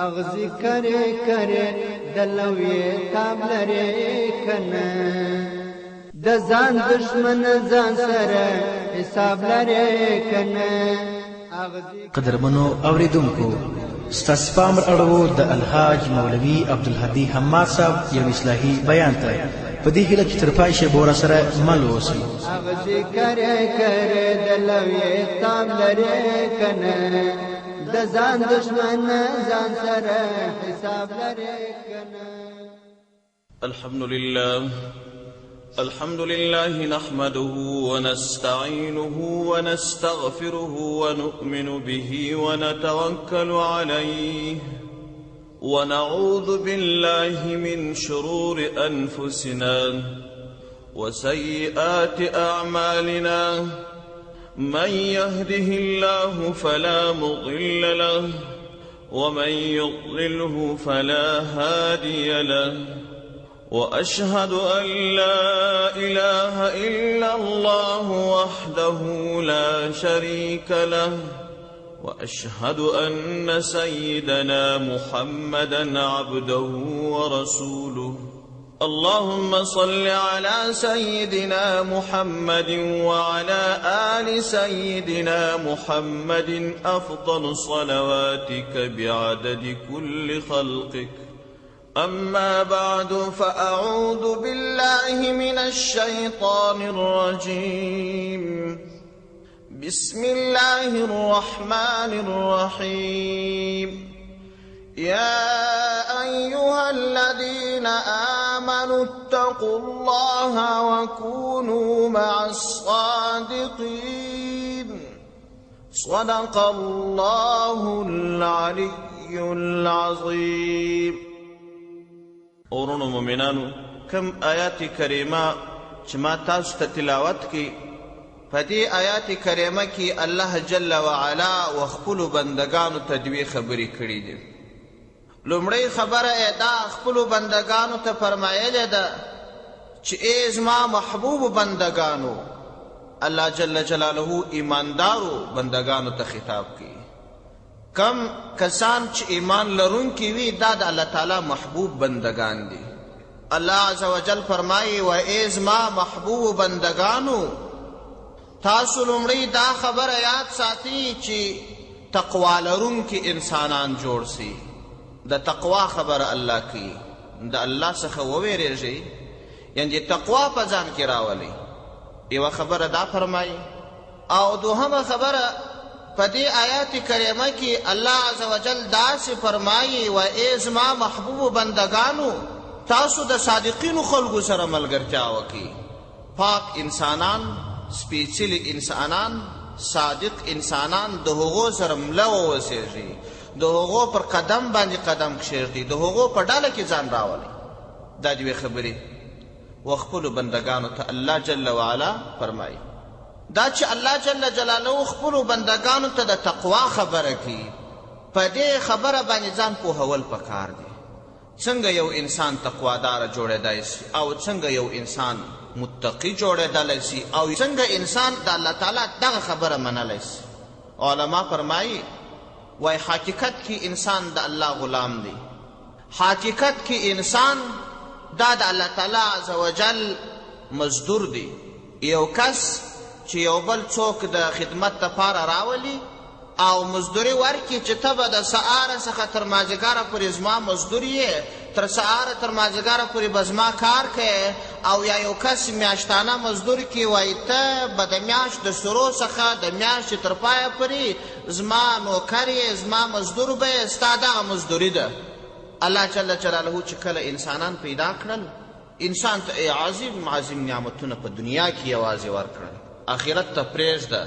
اغزی کرے دلوی تاب لري کنه د ځان دشمن ځان سره حساب لري کنه. قدرمنو اوریدونکو، ستاسو پام اړوو د الحاج مولوي عبدالهادي حماد صاحب یو اصلاحي بیان ته. په دې هیله چې تر پای شی به ورسره مل واوسئ. اغزی کرے دلوی تاب لري کنه د ځان دشمن ځان سره حساب لري کنه. الحمد لله نحمده ونستعينه ونستغفره ونؤمن به ونتوكل عليه ونعوذ بالله من شرور أنفسنا وسيئات أعمالنا. من يهده الله فلا مضل له ومن يضلله فلا هادي له. وأشهد أن لا إله إلا الله وحده لا شريك له وأشهد أن سيدنا محمدا عبده ورسوله. اللهم صل على سيدنا محمد وعلى آل سيدنا محمد أفضل صلواتك بعدد كل خلقك. أما بعد، فأعوذ بالله من الشيطان الرجيم. بسم الله الرحمن الرحيم. يا أيها الذين آمنوا اتقوا الله وكونوا مع الصادقين. صدق الله العلي العظيم. اورونو مومنانو، کم آیات کریمه چې ما تاسو ته تلاوت کی، په دې آیات کریمه کې الله جل وعلا و خپلو بندگانو ته دوې خبرې کړي دي. لومړی خبره یې دا خپلو بندگانو ته فرمایلې ده چې ای زما محبوب بندگانو، الله جل جلاله ایماندارو بندگانو ته خطاب کوي. کم کسان چې ایمان لرونکي وي دا د الله تعالی محبوب بندگان دي. الله عز وجل فرمایي و ای زما محبوب بندگانو، تاسو لومړی دا خبره یاد ساتئ چې تقوا لرونکي انسانان جوړ سي. د تقوا خبره الله کوي، د الله څخه وویریږئ، یعنې تقوا په ځان کې راولئ. یوه خبره دا فرمایي. او دوهمه خبره په دې آیات کریمه کې الله عز وجل داسې فرمایي و ای زما محبوب بندگانو، تاسو د صادقینو خلکو سره ملګرتیا وکړئ. پاک انسانان، سپېڅلي انسانان، صادق انسانان، د هغو سره مله واوسېږئ، د هغو پر قدم باندې قدم کښېږدئ، د هغو په ډله کې ځان راولئ. دا دوې خبرې و خپلو بندگانو ته الله جل وعلا فرمایي. دا چې الله جل جلاله خپلو بندگانو ته د تقوا خبره کوي، په دې خبره باندې ځان پوهول پکار دی. څنګه یو انسان تقوادار جوړېدای سي، او څنګه یو انسان متقي جوړېدلی سي، او څنګه انسان د الله تعالی دغه خبره منلی سي. علما فرمایي وای حقیقت کې انسان د الله غلام دی. حقیقت کې انسان دا د الله تعالی عز وجل مزدور دی. یو کس چې یو بل څوک د خدمت دپاره راولي او مزدوري ورکړي چې ته به د سهاره څخه تر مازدیګره پورې زما مزدور یې، تر سهاره تر مازدیګره پورې به زما کار کوې. او یا یو کس میاشتانه مزدور کړي، وایي ته به د میاشت د شروع څخه د میاشتې تر پایه پورې زما نوکر یې، زما مزدور به یې، ستا دغه مزدوري ده. الله جل جلاله چې کله انسانان پیدا کړل، انسان ته عظیم عظیم نعمتونه په دنیا کې یوازې ورکړل، آخرت ته پرېږده.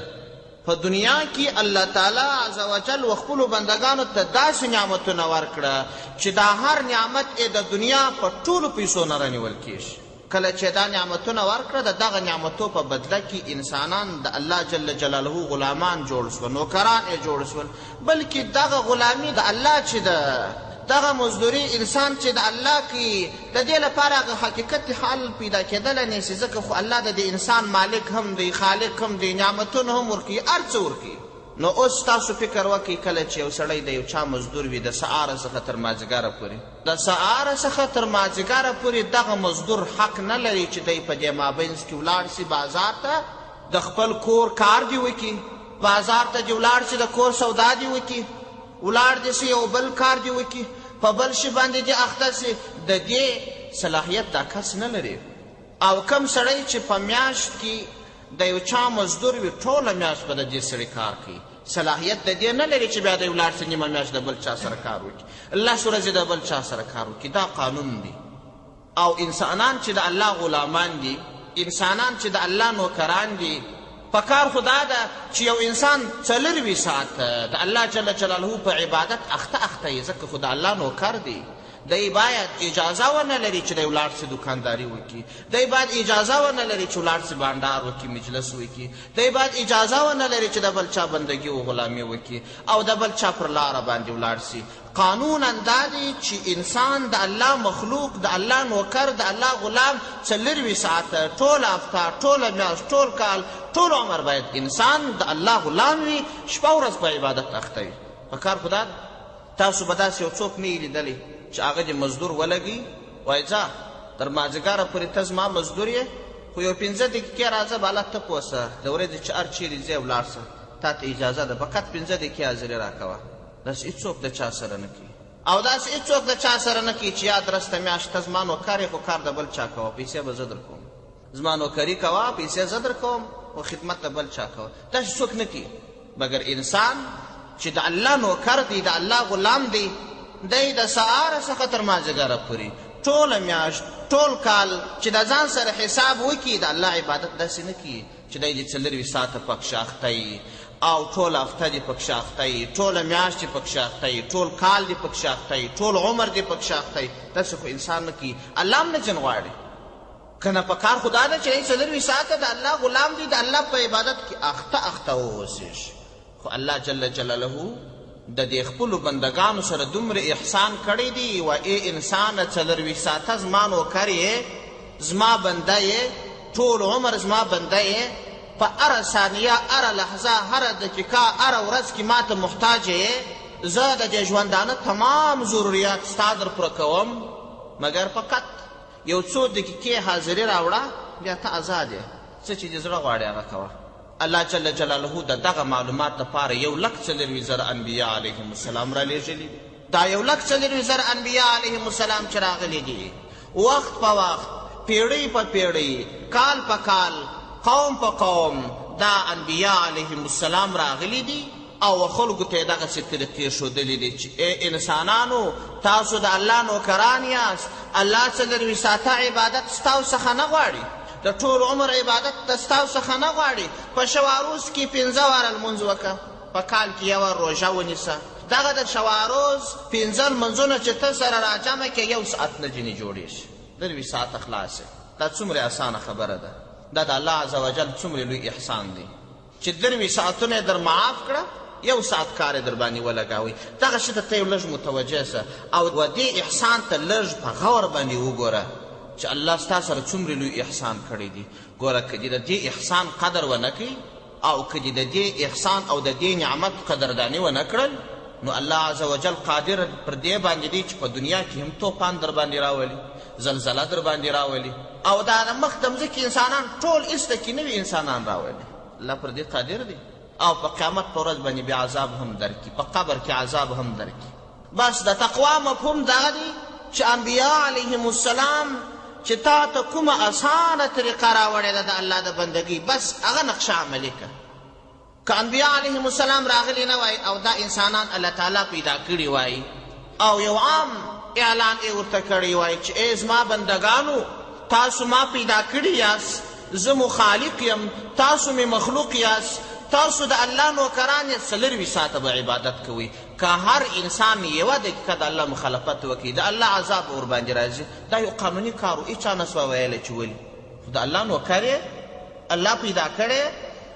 په دنیا کې الله تعالی عز وجل و خپلو بندگانو ته داسې نعمتونه ورکړه چې دا هر نعمت یې د دنیا په ټولو پیسو نه رانیول کېږي. کله چې دا نعمتونه ورکړه، د دغه نعمتو په بدله کې انسانان د الله جل جلاله غلامان جوړ سول، نوکران یې جوړ سول. بلکې دغه غلامي د الله چې ده، دغه مزدوري انسان چې د الله کې د دې لپاره هغه حقیقت حال پیدا کېدلی نه شي، ځکه خو الله د دې انسان مالک هم دی، خالق هم دی، نعمتونه هم ورکوي، هر څه ورکوي. نو اوس تاسو فکر وکړئ کله چې یو سړی د یو چا مزدور وي د سهاره څخه تر مازدیګره پورې د سهاره څخه تر مازدیګره پورې دغه مزدور حق نه لري چې دی په دې مابینځ کې ولاړ سي بازار ته د خپل کور کار دې وکړي بازار ته دې ولاړ سي د کور سودا دې وکړي ولاړ دې سي یو بل کار دې وکړي په بل شي باندې دې اخته سي د دې صلاحیت دا کس نه لري او کم سړی چې په میاشت کې د یو چا مزدور وي ټوله میاشت به د دې سړي کار کوي صلاحیت د دې نه لري چې بیا دی ولاړ سي نیمه میاشت د بل چا سره کار وکړي لس ورځې د بل چا سره کار وکړي دا قانون دی او انسانان چې د الله غلامان دي انسانان چې د الله نوکران دي پکار خو دا ده چې یو انسان 4 ساعته د الله جل جلاله په عبادت اخته یې ځکه خو د الله نوکر دی دی باید اجازه ونه لري چې دی ولاړ سي دوکانداري وکړي دی باید اجازه ونه لري چې ولاړ سي بانډار وکړي مجلس وکړي دی باید اجازه ونه لري چې د بل چا بندګي و غلامي وکړي او د بل چا پر لاره باندې ولاړ سي قانونا دا دی چې انسان د الله مخلوق د الله نوکر د الله غلام 4 ساعته ټول هفته ټوله میاشت ټول کال ټول عمر باید انسان د الله غلام وي شپه ورځ په عبادت اخته وي پکار خو دا تاسو به داسې یو څوک نه یې لیدلی چې هغه دې مزدور ولګي وایي ځه تر مازدیګره پورې ته زما مزدور یې خو یو 15 دقیقې راځه بالا ته پوسه د ورځې چې هر چیرې ځې ولاړ شه تا ته اجازه ده فقط 15 دقیقې حاضري راکوه داسې هېڅوک د چا سره نه کوي او داسې هېڅوک د چا سره نه کوي چې یا درسته میاشت ته زما نوکر یې خو کار د بل چا کوه پیسې به زه در کوم زما نوکري کوه پیسې زه در کوم خو خدمت د بل چا کوه داسې څوک نه کوي مګر انسان چې د الله نوکر دی د الله غلام دی دی د سهاره څخه تر مازدیګره پورې ټوله میاشت ټول کال چې د ځان سره حساب وکړي د الله عبادت داسې نه کوي چې دی دې 4 ساعته پکښې اخته وي او ټول هفته دې پکښې اخته وي ټوله میاشت دې پکښې اخته وي ټول کال دې پکښې اخته وي ټول عمر دې پکښې اخته وي داسې خو انسان نه کوي الله هم نه ځین غواړي که نه په کار خو دا ده چې دی 4 ساعته د الله غلام دی د الله په عبادت کې اخته واوسېږي خو الله جل جلاله د دې خپلو بندګانو سره دومره احسان کړی دی و ای انسانه 4 ساعته زما نوکر یې زما بنده یې ټول عمر زما بنده یې په هره ثانیه هره لحظه هره دقیقه هره ورځ کې ما ته محتاج یې زه د دې ژوندانه تمام ضروریات ستا در پوره کوم مګر فقط یو څو دقیقې حاضري راوړه بیا ته آزاد یې څه چې دې زړه غواړي هغه کوه الله جل جلاله د دغه معلومات لپاره 1,40,000 انبیا علیهم السلام را لیږلي دا 1,40,000 انبیا علیهم السلام چې راغلي دي وخت په وخت پیړۍ په پیړۍ کال په کال قوم په قوم دا انبیا علیهم السلام راغلي دي او خلکو ته یې دغسې طریقې ښودلي دي چې ای انسانانو تاسو د الله نوکران یاست الله 4 ساعته عبادت ستاسو څخه نه غواړي د ټول عمر عبادت د ستاسو څخه نه غواړي په شواروز کې 15 واره لمونځ وکړه په کال کې یوه روژه ونیسه دغه د شواروز 15 لمونځونه چې ته سره راجمع کړې 1 ساعت نه ځینې جوړېږي 2 ساعته خلاص دا څومره اسانه خبره ده دا د الله عز وجل څومره لوی احسان دی چې 2 ساعتونه یې در معاف کړه 1 ساعت کار یې در باندې ولګاوئ دغه شي ته ته یو لږ متوجه سه او و دې احسان ته لږ په غور باندې وګوره چې الله ستا سره څومره لوی احسان کړی دی ګوره که دې د دې احسان قدر ونه کړي او که دې د دې احسان او د دې نعمت قدرداني ونه کړل نو الله عز وجل قادر پر دې باندې دی چې په دنیا کې هم طوفان در باندې راولي زلزله در باندې راولي او دا د مخ د مځکې انسانان ټول ایسته کې نوي انسانان راولي الله پر دې قادر دی او په قیامت په ورځ باندې بیا عذاب هم درکړي په قبر کې عذاب هم درکړي بس د تقوا مفهوم دغه دی چې انبیا علیهم السلام چې تا ته کومه اسانه طریقه راوړې ده د الله د بندګۍ بس هغه نقشه عملي کړه که انبیا علیهم السلام راغلي نه وای او دا انسانان الله تعالی پیدا کړي وای او یو عام اعلان یې ورته کړی وای چې ای زما بندګانو تاسو ما پیدا کړي یاست زه مو خالق یم تاسو مې مخلوق یاست تاسو د الله نوکران یې 4 ساعته به عبادت کوئ که هر انسان یوه دقیقه د الله مخالفت وکړي د الله عذاب ورباندې راځي دا یو قانوني کار و هېچا نه سوه ویلی چې ولي خو د الله نوکر یې الله پیدا کړی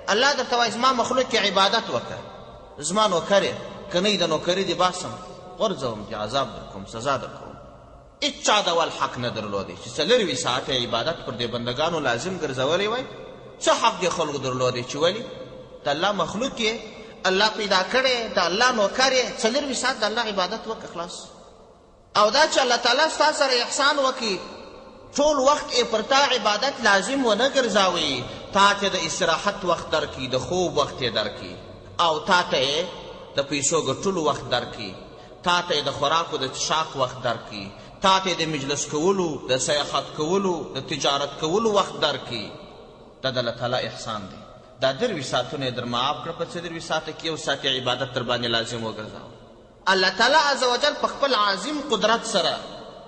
الله درته وایي زما مخلوق کې عبادت وکړه زما نوکر یې که نه د نوکري دې باسم غورځوم چې عذاب در کوم سزا در کوم هېچا ډول حق نه درلودی چې 4 ساعته عبادت پر دې بندګانو لازم ګرځولی وای څه حق دې خلکو درلودی چې ولي د الله مخلوق یې الله پیدا کړی د الله نوکر یې 24 ساعت د الله عبادت وکړه خلاص. او دا چې الله تعالی ستا سره احسان وکړي ټول وخت یې پر تا عبادت لازم ونه ګرځاوي، تا ته د استراحت وخت درکړي، د خوب وخت یې درکړي، او تا ته یې د پیسو ګټلو وخت درکړي، تا ته یې د خوراکو د څښاک وخت درکړي، تا ته یې د مجلس کولو، د سیاحت کولو، د تجارت کولو وخت درکړي. دا د الله تعالی احسان دی. دا 23 ساعتونه یې در معاف کړه، په 24 ساعته کې 1 ساعت عبادت در باندې لازم وګرځاوه. الله تعالی عز وجل په خپل عظیم قدرت سره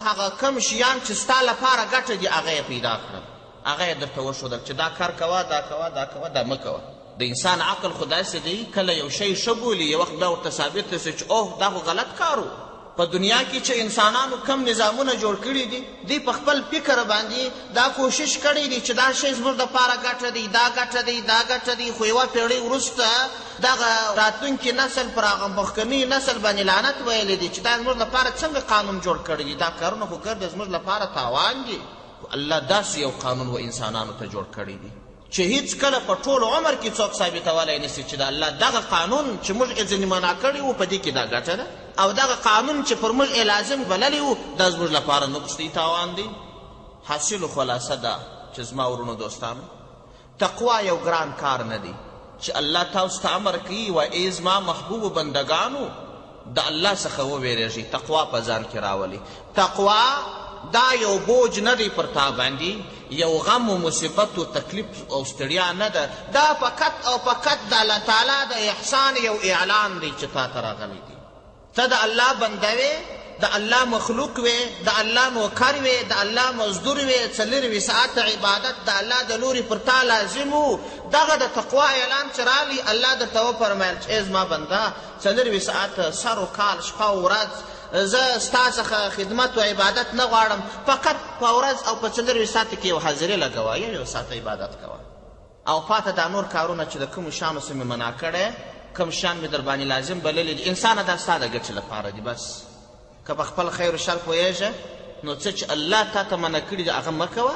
هغه کم شیان چې ستا لپاره ګټه دي هغه یې پیدا کړل، هغه یې درته وښودل چې دا کار کوه، دا کوه، دا کوه، دا مه کوه. د انسان عقل خو داسې دی کله یو شی ښه بولي یو وخت بیا ورته ثابت شي چې اوه دا خو غلط کار و. په دنیا کې چې انسانانو کم نظامونه جوړ کړي دي دوی په خپل فکر باندې دا کوشش کړی دی چې دا شی زموږ دپاره ګټه دی، دا ګټه دی، دا ګټه دی، خو یوه پیړۍ وروسته دغه راتلونکي نسل پر هغه مخکني نسل باندې لعنت ویلی دی چې دا زموږ لپاره څنګه قانون جوړ کړی دی، دا کارونه خو ګرده زموږ لپاره تاوان دي. الله داسې یو قانون و انسانانو ته جوړ کړی دی چې هیڅ کله په ټول عمر کې څوک ثابتولی نشي چې د الله دغه قانون چې موږ یې ځینې منع کړي وو په دې کې دا ګټه ده، او دغه قانون چې پر موږ یې لازم بللی وو دا زموږ لپاره نقص دی، تاوان دی. حاصل خلاصه ده چې زما ورونو دوستانو تقوا یو ګران کار نه دی چې الله تاسو ته امر کوي و ای زما محبوبو بندګانو د الله څخه وویرېږئ، تقوا په ځان کې راولي. تقوا دا یو بوج نه دی پر تا باندې، یو غم و مصیبت و تکلیف او ستړیا نه ده، دا فقط او فقط د الله تعالی د احسان یو اعلان دی چې تا ته راغلی دی. ته د الله بنده وې، د الله مخلوق وې، د الله نوکر وې، د الله مزدور وې، 24 ساعت عبادت د الله د لوري پر تا لازم و. دغه د تقوا اعلان چې راغلی الله درته وفرمیل چې ای زما بنده 24 ساعت سر و کال شپه و ورځ زه ستا څخه خدمت و عبادت نه غواړم، فقط په ورځ او په 24 ساعته کې یو حاضري لګوه، یو ساعت عبادت کوه، او پاته دا نور کارونه چې د کومو شیانو څه مې منع کړی، کوم شیان مې در باندې لازم بللی دي، انسانه دا ستا د ګټې لپاره دي. بس که په خپل خیر و شر پوهېږه نو څه چې الله تا ته منع کړي دي هغه مه کوه،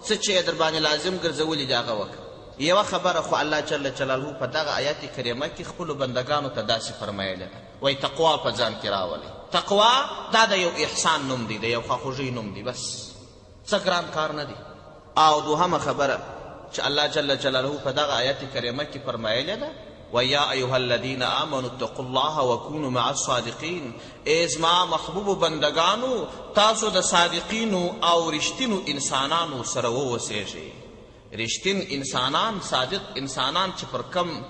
څه چې یې در باندې لازم ګرځولي دي هغه وکړه. یوه خبره خو الله جل جلاله په دغه آیات کریمه کې خپلو بندګانو ته داسې فرمایلې ده، وایي تقوا په ځان کې راولئ. تقوا دا د یو احسان نوم دی، د یو خواخوږۍ نوم دی، بس څه ګران کار نه دی. او دوهمه خبره چې الله جل جلاله په دغه آیات کریمه کې فرمایلې ده وَيَا أَيُّهَا الَّذِينَ آمَنُوا اتَّقُوا اللَّهَ وَكُونُوا مَعَ الصَّادِقِينَ. ای زما محبوبو بندگانو تاسو د صادقینو او رښتینو انسانانو سره ووسیږئ. رښتین انسانان، صادق انسانان چې پر کم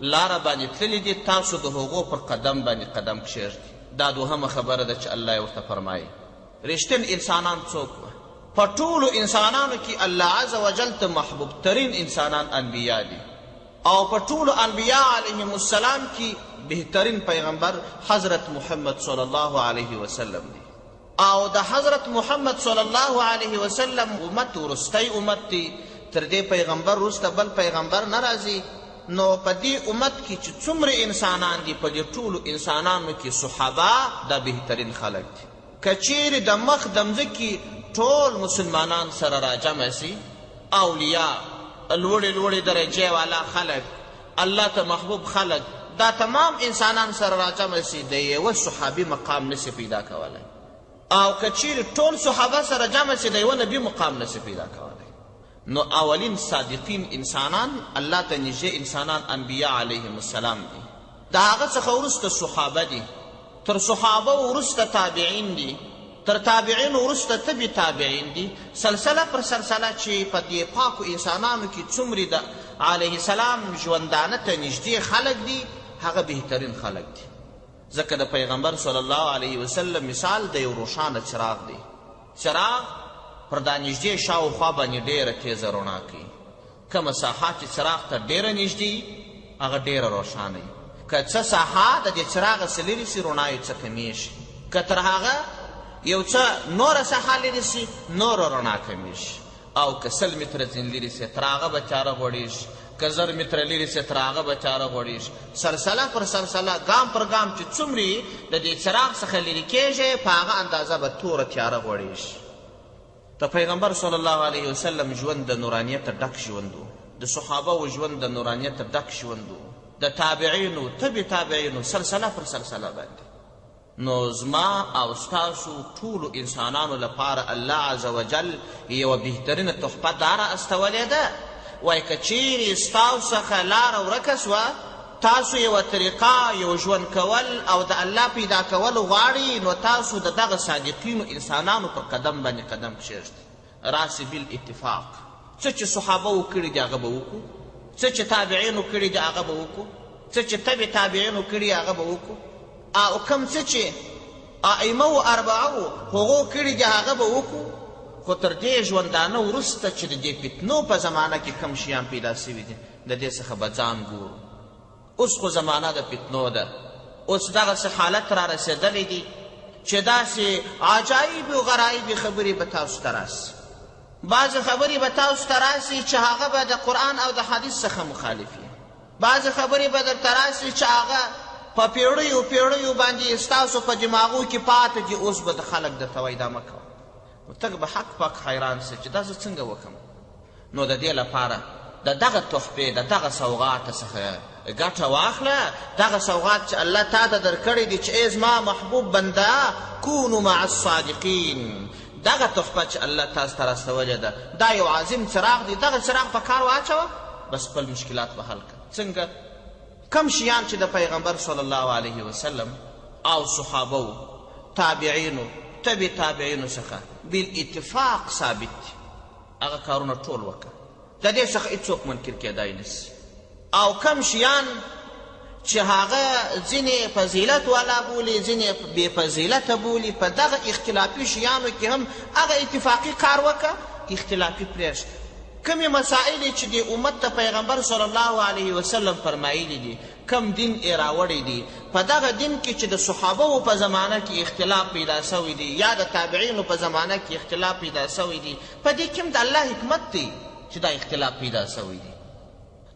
لاره باندې تللي دي تاسو د هغو پر قدم باندې قدم کښېږدئ. دا دوهمه خبره ده چې الله یې ورته فرمایي. رښتین انسانان څوک وه؟ په ټولو انسانانو کې الله عز وجل ته محبوب ترین انسانان انبیا دي، او په ټولو انبیا علیهم السلام کې بهترین پیغمبر حضرت محمد صلی الله علیه وسلم دی. او د حضرت محمد صلی الله علیه وسلم امت وروستی امت دی، تر دې پیغمبر وروسته بل پیغمبر نه راځي. نو په دې امت کې چې څومره انسانان دي په دې ټولو انسانانو کې صحابه دا بهترین خلک دي. که چیرې د مخ د مځکې ټول مسلمانان سره راجمع سي، اولیاء، لوړې لوړې درجې والا خلک، الله ته محبوب خلک، دا تمام انسانان سره راجمع سي د یوه صحابي مقام نسي پیدا کولی. او که چیرې ټول صحابه سره جمع سي د یوه نبي مقام نسي پیدا کولی. نو اولین صادقین انسانان الله ته نږدې انسانان انبیا علیهم السلام دي. د هغه څخه وروسته صحابه دي، تر صحابه وروسته تابعین دي، تر تابعین وروسته تبع تابعین دي، سلسله پر سلسله چې په دې پاکو انسانانو کې څومره د علیه السلام ژوندانه ته نږدې خلک دي هغه بهترین خلک دي. ځکه د پیغمبر صلی الله علیه وسلم مثال د یو روښانه څراغ دی. څراغ پر دا نږدې شاوخوا باندې ډېره تیزه رڼا کوي. کومه ساحه چې څراغ ته ډېره نږدې هغه ډېره روښانه وي. که څه ساحه د دې څراغه څه لرې سي رڼا یې څه کمیږي، که تر هغه یو څه نوره ساحه لرې سي نوره رڼا کمیږي. او که 100 متره ځین لرې سي تر هغه به تیاره غوړېږي، که 1000 متره لرې سي تر هغه به تیاره غوړېږي. سلسله پر سلسله ګام پر ګام چې څومره د دې څراغ څخه لرې کېږي په هغه اندازه به توره تیاره غوړېږي. د پیغمبر صلی الله علیه وسلم ژوند د نورانیت ډک ژوند و، د صحابه و ژوند د نورانیت ډک ژوند و، د تابعینو تبع تابعینو سلسله پر سلسله باندې. نو زما او ستاسو ټولو انسانانو لپاره الله عز وجل یوه بهترینه تحفه دا را استولې ده. وایي که چیرې ستاسو څخه لاره ورکه سوه، تاسو یوه طریقه یو ژوند کول او د الله پیدا کول غواړئ، نو تاسو د دغه صادقینو انسانانو په قدم باندې قدم کښېږدئ. راسي بالاتفاق څه چې صحابه وکړي دي هغه به وکړو، څه چې تابعینو کړي دي هغه به وکړو، څه چې تبع تابعینو کړي هغه به وکړو، او کوم څه چې ائمه و اربعو هغو کړي دي هغه به وکړو. خو تر دې ژوندانه وروسته چې د دې فتنو په زمانه کې کم شیان پیدا سوي دي د دې څخه به ځان ګورو. اوس خو زمانه د فتنو ده، اوس دغسې حالت را رسېدلی دي چې داسې عجایب و غرایب خبرې به تاسو ته راسي. بعضې خبرې به تاسو ته راسي چې هغه به د قرآن او د حدیث څخه مخالف وي. بعضې خبرې به درته راسي چې هغه په پیړیو پیړیو باندې ستاسو په دماغو کې پاتې دي. اوس به د خلک درته وایي دا مه کوه. نو ته به حق پاک حیران سې چې دا زه څنګه وکړم. نو د دې لپاره د دغه تحفې د دغه سوغات څخه ګټه واخله. دغه سوغات چې الله تا ته درکړی دی چې ای زما محبوب بنده کونو مع الصادقین، دغه تحفه چې الله تاسو ته راستولې ده دا یو عظیم څراغ دی. دغه څراغ په کار واچوه، بس خپل مشکلات به حل کړه. څنګه؟ کم شیان چې د پیغمبر صلی الله علیه وسلم او صحابو تابعینو تبع تابعینو څخه بالاتفاق ثابت دي، هغه کارونه ټول وکړه، د دې څخه هېڅوک منکر کېدای نسي. او کم شیان چې هغه ځینې فضیلت والا بولي، ځینې بې فضیلته بولي، په دغه اختلافي شیانو کې هم هغه اتفاقي کار وکړه، اختلافي پرېږده. کمې مسائل چې د امت د پیغمبر صلی الله علیه وسلم فرمایلي دي، کم دین یې راوړی دی، په دغه دین کې چې د صحابو په زمانه کې اختلاف پیدا سوی دی یا د تابعینو په زمانه کې اختلاف پیدا سوی دی، په دې کې هم د الله حکمت دی چې دا اختلاف پیدا سوی دی.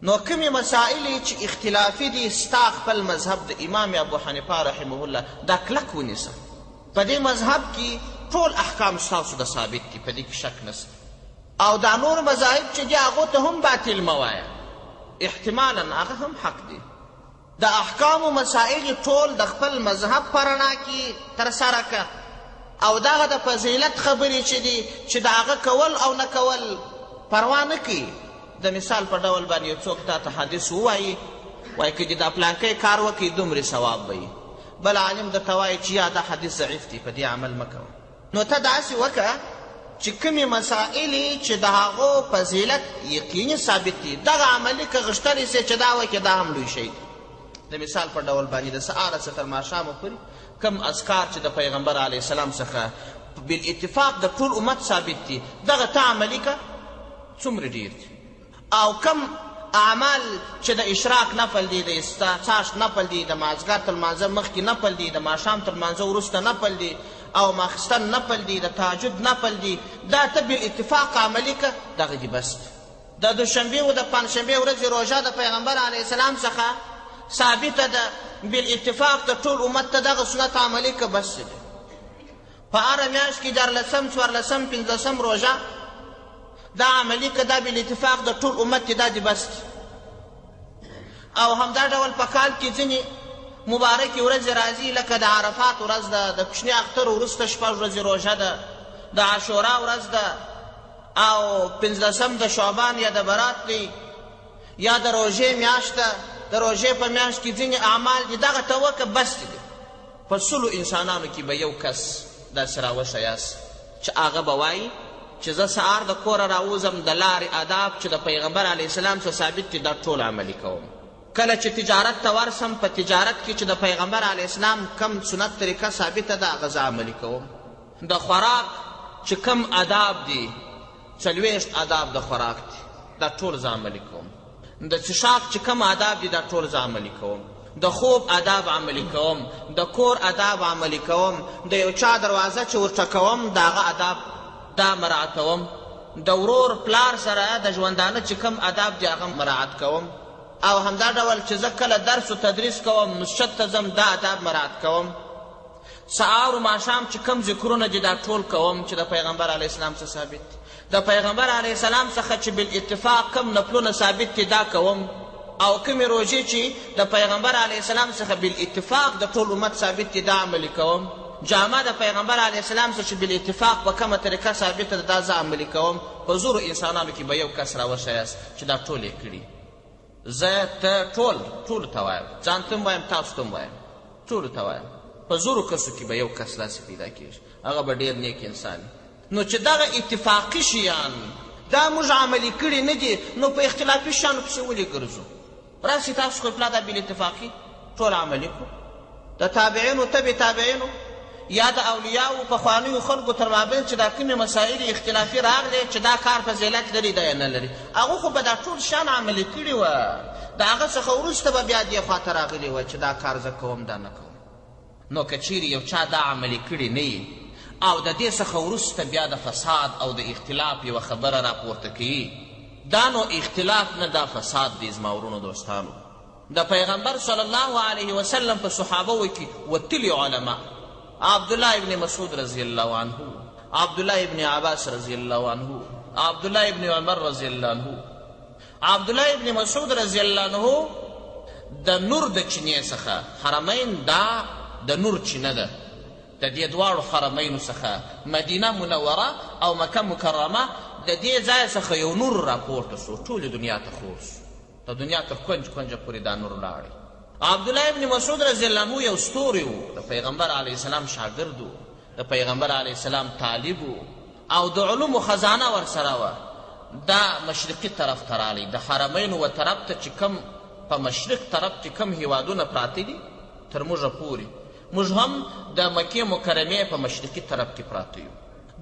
نو کمې مسائل چې اختلافي دي، ستا خپل مذهب د امام ابو حنیفه رحمه الله دا کلک ونیسه. په دې مذهب کې ټول احکام ستاسو د ثابت دي، په دې کې شک نشته. او دا نور مذاهب چې دي هغو ته هم باطل مه وایه، احتمالا هغه هم حق دی. د احکامو مسائل ټول د خپل مذهب په رڼا کې ترسره که، او دغه د فضیلت خبرې چې دي چې د هغه کول او نه کول پروا نه کوي. د مثال په ډول باندې یو څوک تا ته حدیث ووایي، وایي که د دا پلانکی کار وکړي دومرې ثواب به وي، بل عالم درته وایي چې یا دا حدیث ضعیف دی، په دې عمل مه کوه. نو ته داسې وکړه چې کومې مسائل چې د هغو فضیلت یقیني ثابت دي، دغه عملي که غښتلی سې چې دا وکړې دا هم لوی شی دی. د مثال په ډول باندې د سهاره څخه تر ماښامه پورې کم اذکار چې د پیغمبر علیه السلام څخه بالاتفاق د ټول امت ثابت دي، دغه ته عملي که څومره ډېر دي. او کم اعمال چې د اشراق نفل دي، د استعصاش نفل دي، د مازدیګر تر لمانځه مخکې نفل دي، د ماښام تر لمانځه وروسته نفل دي، او ماخستن نفل دي، د تهجد نفل دي، دا ته بالاتفاق عملي که دغه دي بس. د دوشنبې و د پنجشنبې ورځې روژه د پیغمبر علیه السلام څخه ثابته ده، بالاتفاق د ټول امت ته دغه سنت عملي که بس دی. په هره میاشت کې 14 14 15 روژه دا عملي که دا بالاتفاق د ټول امت دا دی بس دی. او همدا ډول په کال کې ځینې مبارکې ورځې راځي، لکه د عرفات ورځ ده، د کوچني اختر وروسته 6 ورځې روژه ده، د عاشورا ورځ ده، او 15 د شعبان یا د برات دی، یا د روژې میاشت ده. د روژې په میاشت کې ځینې اعمال دي، دغه ته وکړه بس دی. په 100 انسانانو کې به یو کس داسې راوښیاست چې هغه به وایي چې زه سهار د کوره راوځم، د لارې آداب چې د پیغمبر علیه السلام څخه ثابت دي دا ټول عملي کوم. کله چې تجارت ته ورسم، په تجارت کې چې د پیغمبر علیه السلام کم سنت طریقه ثابته ده هغه زه عملي کوم. د خوراک چې کم آداب دي، 40 آداب د خوراک دي، دا ټول زه عملي کوم. د څښاک چې کم آداب دي دا ټول زه عملي کوم. د خوب آداب عملي کوم، د کور آداب عملي کوم، د یو چا دروازه چې ورټکوم د هغه آداب دا مراعتوم، د ورور پلار سره د ژوندانه چې کم آداب دي هغه مراعت کوم. او همدا ډول چې زه کله درس و تدریس کوم، مسجد ته ځم، دا آداب مراعت کوم. سهار و ماښام چې کم ذکرونه دي دا ټول کوم چې د پیغمبر علیه السلام څخه ثابت دي. د پیغمبر علیه السلام څخه چې بالاتفاق کم نفلونه ثابت دي دا کوم. او کومې روژې چې د پیغمبر علیه السلام څخه بالاتفاق د ټول امت ثابت دي دا عملي کوم. جامه د پیغمبر علیه السلام څخه چې بالاتفاق په کومه طریقه ثابته ده دا زه عملي کوم. په زورو انسانانو کې به یو کس راوښیاست چې دا ټول یې کړي. زه ته ټولو ته وایم، ځان ته هم وایم، تاسو ته هم وایم، ټولو ته وایم، په زورو کسو کې به یو کس داسې پیدا کېږي، هغه به ډېر نیک انسان وي. نو چې دغه اتفاقي شیان دا موږ عملي کړي نه دي، نو په اختلافي شیانو پسې ولې ګرځو؟ راسي تاسو خو پلا دا بالاتفاقي ټول عملي کړو. د تابعینو تبع تابعینو یا د اولیاو پخوانیو خلکو تر مابین چې دا کومې مسایل اختلافي راغلې چې دا کار فضیلت لري دا یې نه لري، هغو خو به دا ټول شیان عملي کړي وه. د هغه څخه وروسته به بیا دې خواته راغلي وه چې دا کار زه کوم دا نه کوم. نو که چیرې یو چا دا عملي کړي نه یي او د دې څخه وروسته بیا د فساد او د اختلاف یوه خبره راپورته کوي، دا نو اختلاف نه دا فساد دی. زما ورونو دوستانو، د پیغمبر صلی الله علیه وسلم په صحابهو کې وتلي علما، عبدالله ابن مسعود رضی الله عنه، عبدالله ابن عباس رضی الله عنه، عبدالله ابن عمر رضی الله عنه. عبدالله ابن مسعود رضی الله عنه د نور د چینې څخه، حرمین دا د نور چینه ده، د دې دواړو حرمینو څخه مدینه منوره او مکه مکرمه د دې ځای څخه یو نور راپورته سو، ټولې دنیا ته خور سو، د دنیا تر کونج کونجه پورې دا نور لاړې. عبدالله ابن مسعود رضی الله عنه یو ستوری و، د پیغمبر علیه السلام شاګرد و، د پیغمبر علیه السلام طالب و او د علومو خزانه ورسره وه. دا مشرقي طرف ته رالی، د حرمینو و طرف ته چې کم په مشرق طرف چې کم هیوادونه پراته دي تر موږه پورې، موږ هم د مکې مکرمې په مشرقي طرف کې پراته یو.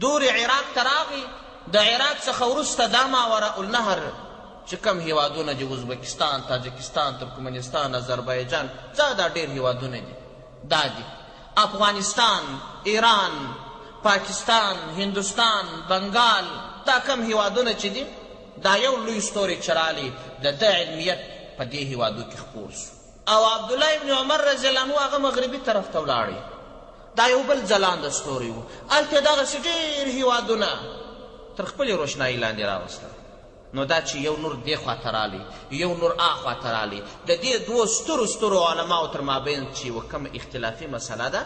دور عراق ته راغی، د عراق څخه وروسته دا ماوراء النهر چې کم هیوادونه دي، ازبکستان، تاجکستان، ترکمنستان، آذربایجان، دا ډېر هیوادونه دي، دا دي افغانستان، ایران، پاکستان، هندوستان، بنګال، دا کم هیوادونه چې دي، دا یو لوی ستوری چې رالی د ده علمیت په دې هیوادو کې خپور سو. او عبدالله ابن عمر رضی الله عنه هغه مغربي طرف ته ولاړی، دا یو بل ځلانده ستوری و. هلته دغسې ډېر هیوادونه تر خپلې روشنایي لاندې راوستل. نو دا چې یو نور دې خواته رالی، یو نور خواته رالی، د دې دوو سترو علماو تر مابین چې یوه کومه اختلافي مسله ده،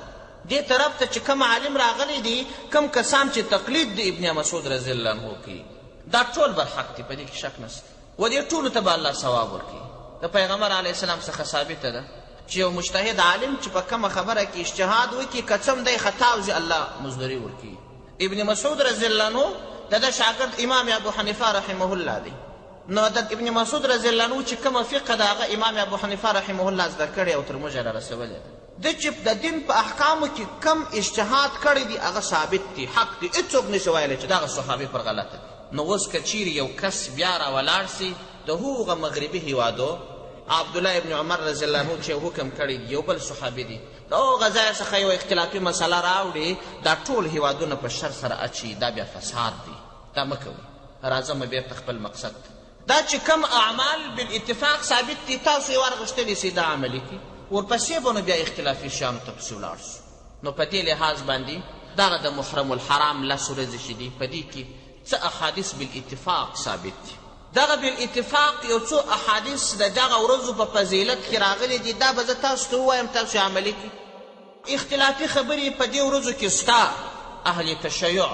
دې طرف ته چې کوم عالم راغلی دی، کوم کسان چې تقلید د ابن مسعود رضی الله عنه کوي، دا ټول برحق دي، په دې کې شک نشته، و دې ټولو ته به الله ثواب ورکوي. د پیغمبر علیه السلام څخه ثابته ده چې یو مجتهد عالم چې په کومه خبره کې اجتهاد وکړي، که څه هم دی خطا وځي، الله مزدوري ورکوي. ابن مسعود رضی الله عنه د ده شاګرد امام ابو حنیفه رحمه الله دی. نو د ابن مسعود رضی الله عنه چې کومه فقه د هغه امام ابو حنیفه رحمه الله زده کړې او تر موږه رارسولې ده. د چې د دین په احکامو کې کم اجتهاد کړی دی هغه ثابت دی، حق دی، هېڅوک نشي ویلی چې دغه صحابي پر غلطه دی. نو اوس که چیرې یو کس بیا راولاړ سي د هغه مغربي هیوادو، عبدالله ابن عمر رضی الله عنه چې حکم کړی دی، یو بل صحابي دی، د هغه ځای څخه یو اختلافي مسله راوړي، دا ټول هیوادونه په شر سره اچي، دا بیا فساد دی، دا مه کوئ. راځم بېرته خپل مقصد ته، دا چې کم اعمال بالاتفاق ثابت دي، تاسو یې ورغښتلي سئ دا عملي کړي، ورپسې به نو بیا اختلافي شیانو ته پسې ولاړ سو. نو په دې لحاظ باندې دغه د محرم الحرام 10 ورځې چې دي، په دې کې څه احادیث بالاتفاق ثابت دي. دغه بالاتفاق یو څو احادیث د دغه ورځو په فضیلت کې راغلي دي، دا به زه تاسو ته ووایم، تاسو یې عملي کړي. اختلافي خبرې په دې ورځو کې ستا اهل تشیع،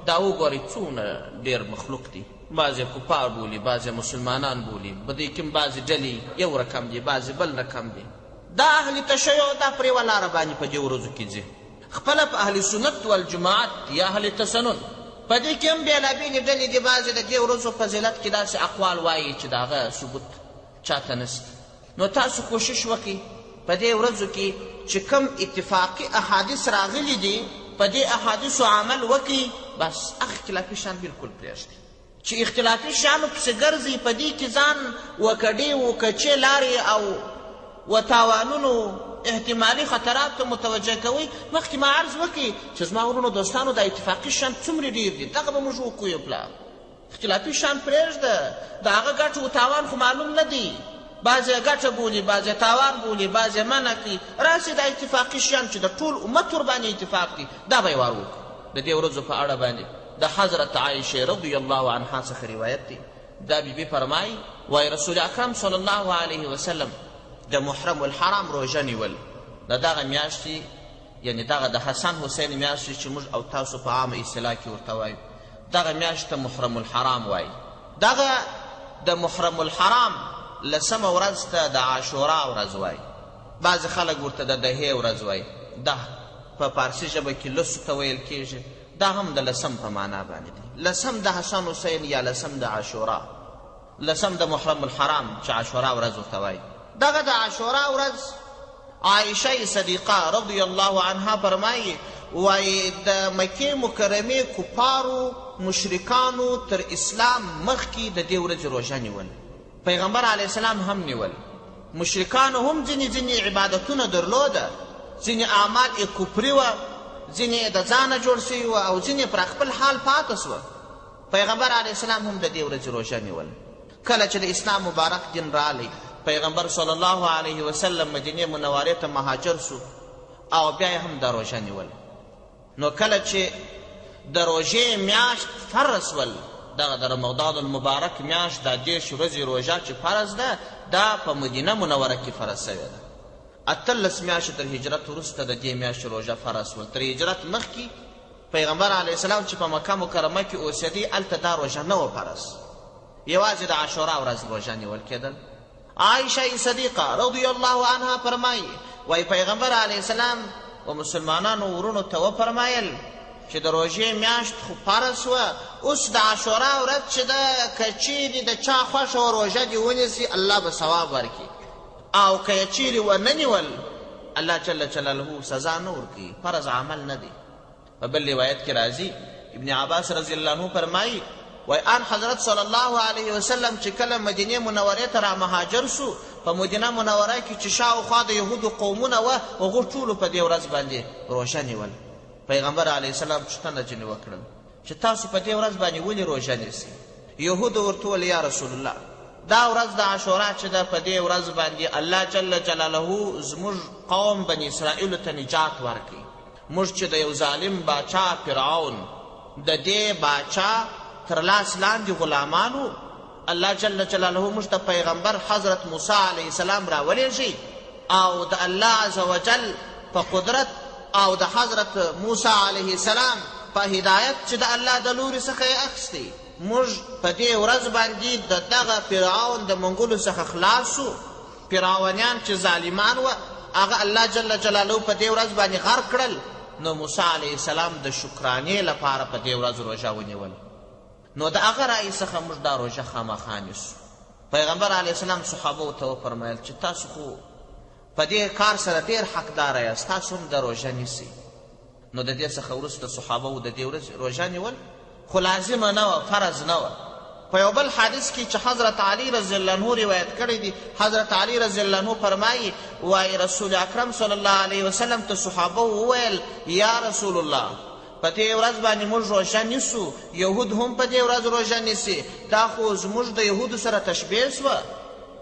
دا وګورئ څونه ډېر مخلوق دي، بعضې کفار بولي، بعضې مسلمانان بولي، په دې کې بعضې ډلې یو رقم دي، بعضې بل رقم دي. دا اهل تشیع دا پر یوه لاره باندې په دې ورځو کې ځي. خپله په اهل سنت والجماعت یا اهل تسنن په دې کې هم بېلابېلې ډلې دي، بعضې د دې ورځو فضیلت کې داسې اقوال وایي چې د هغه ثبوت چاته نشته. نو تاسو کوشش وکړئ په دې ورځو کې چې کوم اتفاقي احادیث راغلي دي، په دې احادیثو عمل وکړئ، بس اختلافي شیان بلکل پرېږدئ. چې اختلافي شیانو پسې ګرځئ، په دې کې ځان وکډې وکچې لارې او و تاوانونو احتمالي خطرات ته متوجه کوئ. مخکې ما عرض وکړي چې زما ورونو دوستانو دا اتفاقي شیان څومره ډېر دي، دغه به موږ وکړو. یو پلار اختلافي شیان پرېږده، د هغه ګټه و تاوان خو معلوم نه دی، بعضې ګټه بولي، بعضې تاوان بولي، بعضې منع کړي. راسې دا اتفاقي شیان چې د ټول امت ورباندې اتفاق دي، دا به یې وار وکړو. د دې ورځو په اړه باندې د حضرت عایشې رضی الله عنها څخه روایت دی دا بیبي فرمایي وایي رسول اکرم صلی الله علیه وسلم د محرم الحرام روژه نیول د دغه میاشتې یعنې دغه د حسن حسین میاشتې چې موږ او تاسو په عامه اصطلاح کې ورته وایو دغه میاشت ته محرم الحرام وایي دغه د محرم الحرام لسمه ورځ ته د عاشورا ورځ وایي بعضې خلک ورته د دهې ورځ وایي ده په فارسي ژبه کې لسو ته ویل کېږي دا هم د لسم په معنا باندې دی لسم د حسن حسین یا لسم د عاشورا لسم د محرم الحرام چې عاشورا ورځ ورته وایي دغه د عاشورا ورځ عایشه صدیقه رضی الله عنها فرمایي وایي د مکې مکرمې کفارو مشرکانو تر اسلام مخکې د دې ورځې روژه نیول پیغمبر علیه السلام هم نیول مشرکانو هم ځینې عبادتونه درلوده ځینې اعمال یې کفري وه ځینې د ځانه جوړ سوي وه او ځینې پر خپل حال پاته سوه پیغمبر علیه السلام هم د دې ورځې روژه نیول کله چې د اسلام مبارک دین رالی پیغمبر صلی الله علیه وسلم مدینې منورې ته مهاجر سو او بیا یې هم دا روژه نیول نو کله چې د روژې میاشت فرض ول دغه د رمضان المبارک میاشت دا 10 ورځې روژه چې فرض ده دا په مدینه منوره کې فرض سوې ده 18 میاشتې تر هجرت وروسته د دې میاشتې روژه فرض ول تر هجرت مخکې پیغمبر علیه السلام چې په مکه مکرمه کې اوسېدی هلته دا روژه نه وه فرض یوازې د عاشورا ورځ روژه نیول کېدل عایشه صدیقه رضی الله عنها فرمایي وایي پیغمبر علیه السلام و مسلمانانو ورونو ته وفرمایل چې د روژې میاشت خو فرض وه اوس د عاشورا ورځ چې ده که چیرې د چا خوښه وه روژه دې ونیسي الله به ثواب ورکړي او که یې چیرې ونه نیول الله جل جلاله سزا نه ورکوي فرض عمل نه دی په بل روایت کې راځي ابن عباس رضی الله عنه فرمایي وای آن حضرت صلی الله علیه وسلم چې کله مدینې منورې ته را مهاجر سو په مدینه منوره کې چې شاوخوا د یهودو قومونه وه هغو ټولو په دې ورځ باندې روژه نیول پیغمبر علیه السلام پوښتنه ځینې وکړل چې تاسو په دې ورځ باندې ولې روژه نیسئ یهودو ورته وویل یا رسول الله دا ورځ د عاشورا چې ده په دې ورځ باندې الله جل جلاله زموږ قوم بني اسرائیلو ته نجات ورکړي موږ چې د یو ظالم باچا فرعون د دې باچا تر لاس لاندې غلامانو الله جل جلاله موږ ته پیغمبر حضرت موسی علیه السلام راولېږي او د الله عز وجل په قدرت او د حضرت موسی علیه السلام په هدایت چې د الله د لوري څخه یې اخیستی موږ په دې ورځ باندې د دغه فرعون د منګولو څخه خلاص سو فرعونیان چې ظالمان وه هغه الله جل جلاله په دې ورځ باندې غرق کړل نو موسی علیه السلام د شکرانې لپاره په دې ورځ روژه ونیول نو د هغه رأی څخه موږ دا روژه خامخا نیسو پیغمبر علیه السلام صحابو ته وفرمیل چې تاسو خو په دې کار سره ډېر حقداره یاست تاسو هم د روژه نیسئ نو د دې څخه وروسته صحابو د دې ورځې روژه نیول خو لازمه نه وه فرض نه وه په یو بل حدیث کې چې حضرت علی رضی الله عنه روایت کړی دی حضرت علی رضی الله عنه فرمایي وایي رسول اکرم صلی الله علیه وسلم ته صحابه وویل یا رسول الله په دې ورځ باندې موږ روژه نیسو یهود هم په دې ورځ روژه نیسي دا خو زموږ د یهودو سره تشبیه سوه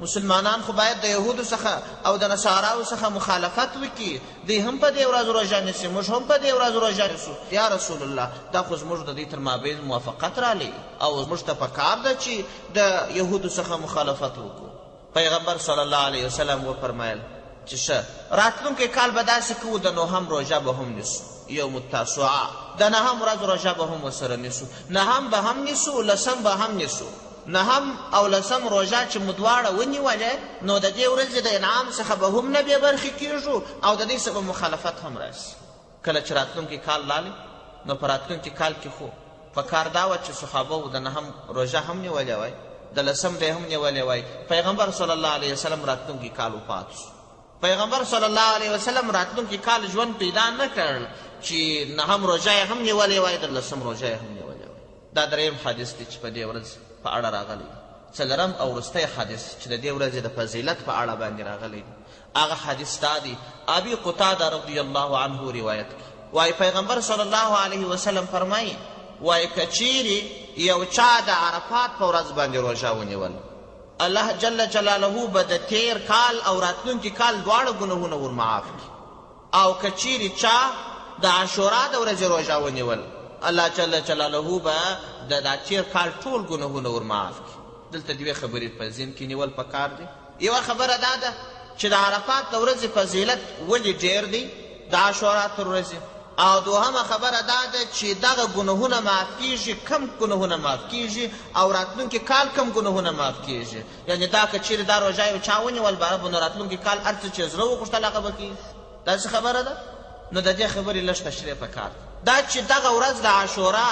مسلمانان خو باید د یهودو څخه او د نصاراو څخه مخالفت وکړي دوی هم په دې ورځ روژه نیسي موږ هم په دې ورځ روژه نیسو یا رسول الله دا خو زموږ د دوی تر مابین موافقت رالی او موږ ته پکار ده چې د یهودو څخه مخالفت وکړو پیغمبر صلی الله علیه وسلم وفرمایل چې ښه راتلونکی کال به داسې کوو د نهم روژه به هم نیسو یوم التاسوعه د نهم ورځ روژه به هم ورسره نیسو نهم به هم نیسو لسم به هم نیسو نهم او لسم روژه چې مو دواړه ونیولې نو د دې ورځې د انعام څخه به هم نه بې برخې کېږو او د دې څخه به مخالفت هم راسي کله چې راتلونکي کال لالی نو په راتلونکي کال کې خو په کار دا وه چې صحابو د نهم روژه هم نیولې وای د لسم دی هم نیولې وای پیغمبر صلی الله علیه وسلم راتلونکي کال وفات سو پیغمبر صلی الله علیه وسلم راتلونکي کال ژوند پیدا نه کړ چې نهم روژه یې هم نیولې وای د لسم روژه یې هم نیولې وای دا دریم حدیث دی چې په دې ورځ په اړه راغلی څلورم او وروستی حدیث چې د دې ورځې د فضیلت په اړه باندې راغلی دی هغه حدیث دا دی ابي قتاده رضی الله عنه روایت کوي وایي پیغمبر صلی الله علیه وسلم فرمایي وایي که چیرې یو چا د عرفات په ورځ باندې روژه ونیول الله جل جلاله به د تیر کال او راتلونکي کال دواړه ګناهونه ورمعاف کړي او که چیرې چا د عاشورا د ورځې روژه ونیول الله جل جلاله به د تیر کال ټول ګناهونه ورمعاف کړي دلته دوې خبرې په ذهن کې نیول پکار دي. یوه خبره دا ده چې د عرفات د ورځې فضیلت ولې ډېر دی د عاشورا تر ورځې، او دوهمه خبره دا ده چې دغه ګناهونه معاف کیږي، کم ګناهونه معاف کیږي او راتلونکي کال کم ګناهونه معاف کیږي. یعنې دا که چیرې دا روژه یو چا ونیول باره نو راتلونکي کال هر څه چې زړه وغوښتل هغه به کیږي. داسې خبره ده. نو د دې خبرې لږ تشریح پکار ده چې دغه ورځ د عاشورا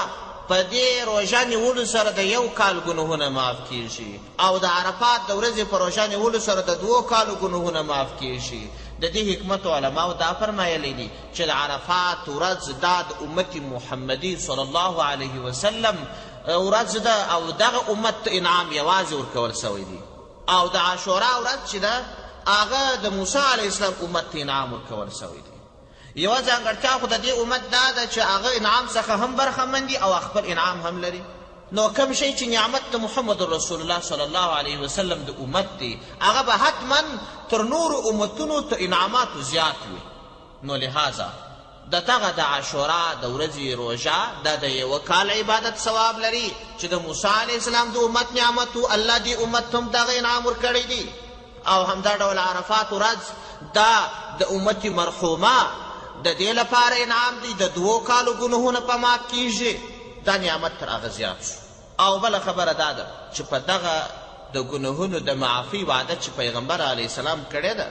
په دې روژه نیولو سره د یو کال ګناهونه معاف کیږي او د عرفات د ورځې په روژه نیولو سره د 2 کالو ګناهونه معاف کیږي. د دې حکمت علماو دا فرمایلی دي چې د عرفات ورځ دا د امت محمدي صلی الله علیه وسلم ورځ ده او دغه امت ته انعام یوازې ورکول سوی دی، او د عاشورا ورځ چې ده هغه د موسی علیه السلام امت ته انعام ورکول سوی دی. یوه ځانګړتیا خو د دې امت دا ده چې هغه انعام څخه هم برخمن دي او خپل انعام هم لري. نو کم شی چې نعمت د محمد رسول الله صلی الله علیه وسلم د امت دی هغه به حتما تر نورو امتونو ته انعاماتو زیات وي. نو لهذا د دغه د عاشورا د ورځې روژه دا د یوه کال عبادت ثواب لري چې د موسی علیه السلام د امت نعمت و الله دې امت هم دغه انعام ورکړی دی. او همدا ډول عرفات ورځ دا د امت مرحومه د دې لپاره انعام دی د 2 کالو ګناهونه په معاف کیږي. دا نعمت تر هغه زیات شو. او بله خبره دا ده چې په دغه د ګناهونو د معافي وعده چې پیغمبر علیه السلام کړې ده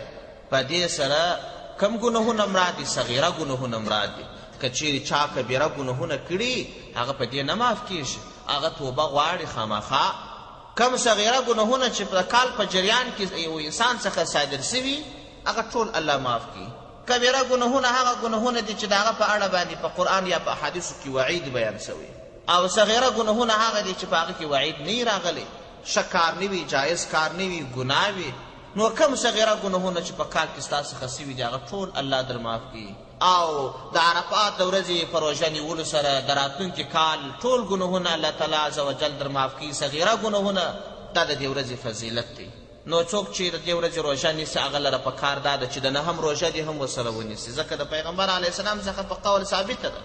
په دې سره کم ګناهونه مراد دي؟ صغیره ګناهونه مراد دي. که چیرې چا کبیره ګناهونه کړي هغه په دې نه معاف کیږي، هغه توبه غواړي خامخا. کم صغیره ګناهونه چې په کال په جریان کې یو انسان څخه صادر سوي هغه ټول الله معاف کړي. کبیره ګناهونه هغه ګناهونه دي چې د هغه په اړه باندې په قرآن یا په احادیثو کې وعید بیان سوی، او صغیره ګناهونه هغه دي چې په هغه کې وعید نه راغلی، ښه کار نه وي، جایز کار نه وي، ګناه وي. نو کم صغیره ګناهونه چې په کال کې ستا څخه سوي دي هغه ټول الله در معاف کړي. او د عرفات د ورځې په روژه نیولو سره د راتلونکي کال ټول ګناهونه الله تعالی عز وجل در معاف کړي. صغیره ګناهونه دا د دې ورځې فضیلت دی. نو څوک چې د دې ورځې روژه نیسي هغه لره په کار دا ده چې د 9 روژه دې هم ورسره ونیسي، ځکه د پیغمبر علیه السلام څخه په قول ثابته ده.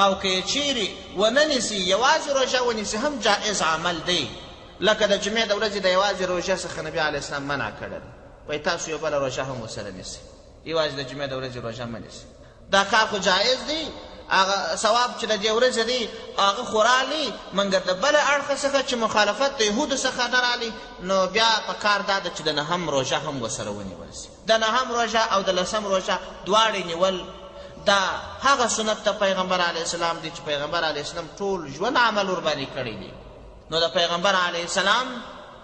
او که یې چیرې ونه نیسي یوازې روژه ونیسي هم جایز عمل دی. لکه د جمعې د ورځې د یوازې روژه څخه نبي علیه السلام منع کړی ده، وایي تاسو یو بله روژه هم ورسره نیسئ، یوازې د جمعې د ورځې روژه مه نیسئ. دا کار خو جایز دی، هغه ثواب چې د دې ورځې دی هغه خو رالی، مګر د بله اړخه څخه چې مخالفت د یهودو څخه نه رالی، نو بیا په کار دا ده چې د 9 روژه هم ورسره ونیول سي. د 9 روژه او د 10 روژه دواړې نیول دا هغه سنت د پیغمبر علیه السلام دی چې پیغمبر علیه السلام ټول ژوند عمل ورباندې کړی دی. نو د پیغمبر علیه السلام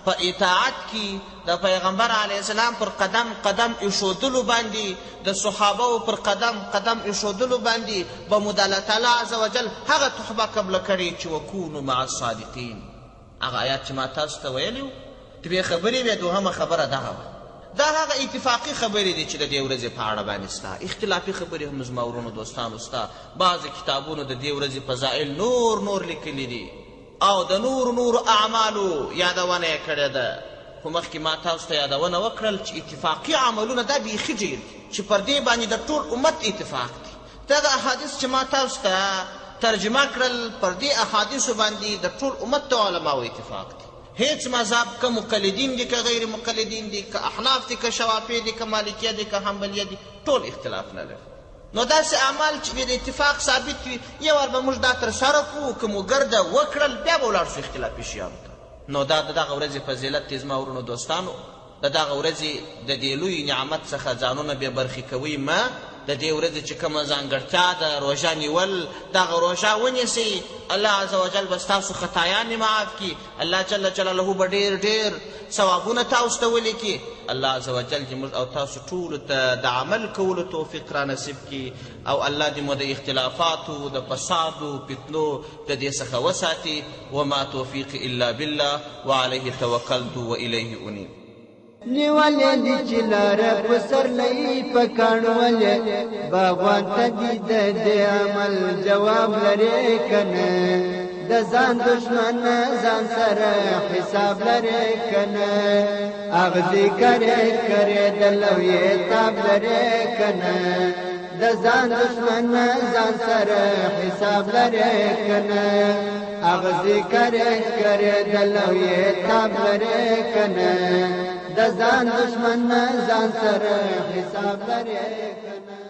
په اطاعت کې د پیغمبر علیه السلام پر قدم قدم ایښودلو باندې د صحابهو پر قدم قدم ایښودلو باندې به مو د الله تعالی عز وجل هغه تحفه قبله کړې چې وکونو مع الصادقین. هغه آیات چې ما تاسو ته ویلي وو دوې خبرې وې، دوهمه خبره دغه وه. دا هغه اتفاقي خبرې دي چې د دې ورځې په اړه باندې ستا، اختلافي خبرې هم زما ورونو دوستانو ستا. بعضې کتابونو د دې ورځې فضایل نور لیکلي دي او د نور اعمالو یادونه یې کړې ده. خو مخکې ما تاسو ته یادونه وکړل چې اتفاقي عملونه دا بیخي ډېر دي چې پر دې باندې د ټول امت اتفاق دی. دغه احادیث چې ما تاسو ته ترجمه کړل پر دې احادیثو باندې د ټول امت د علماو اتفاق دی. هیڅ مذهب که مقلدین دي که غیر مقلدین دي، که احناف دي که شوافی دي که مالکیه دي که حنبلیه دي، ټول اختلاف نه لري. نو داسې اعمال چې د اتفاق ثابت وي یو وار به موږ دا ترسره کړو، که مو ګرده وکړل بیا به ولاړ شو اختلافي شیانو ته. نو دا د دغه ورځې فضیلت دی زما ورونو دوستانو. د دغه ورځې د دې لوی نعمت څخه ځانونه بې برخې کوئ مه. د دې ورځې چې کومه ځانګړتیا ده روژه نیول، دغه روژه ونیسئ، الله عز وجل به ستاسو خطایانې معاف کړي. الله جل جلاله به ډېر ثوابونه تاسو ته ولیکي. الله عز وجل دې موږ او تاسو ټولو ته د عمل کولو توفیق را نصیب کړي، او الله دې مو د اختلافاتو د فسادو فتنو د دې څخه وساتي. وما توفیق الا بالله وعلیه توکلت والیه انیب. نیولې دي چې لاره په سرلۍ په کاڼولې باغوان ته دي د دې عمل جواب لرې که نه؟ د ځان دشمن ځان سره حساب لرې که نه؟ اغزي کرې د لویې تاب لرې که نه؟ د ځان دشمن ځان سره حساب لري کنه هغه ذکر کرے دلوی تاب لري کنه د ځان دشمن ځان سره حساب لري کنه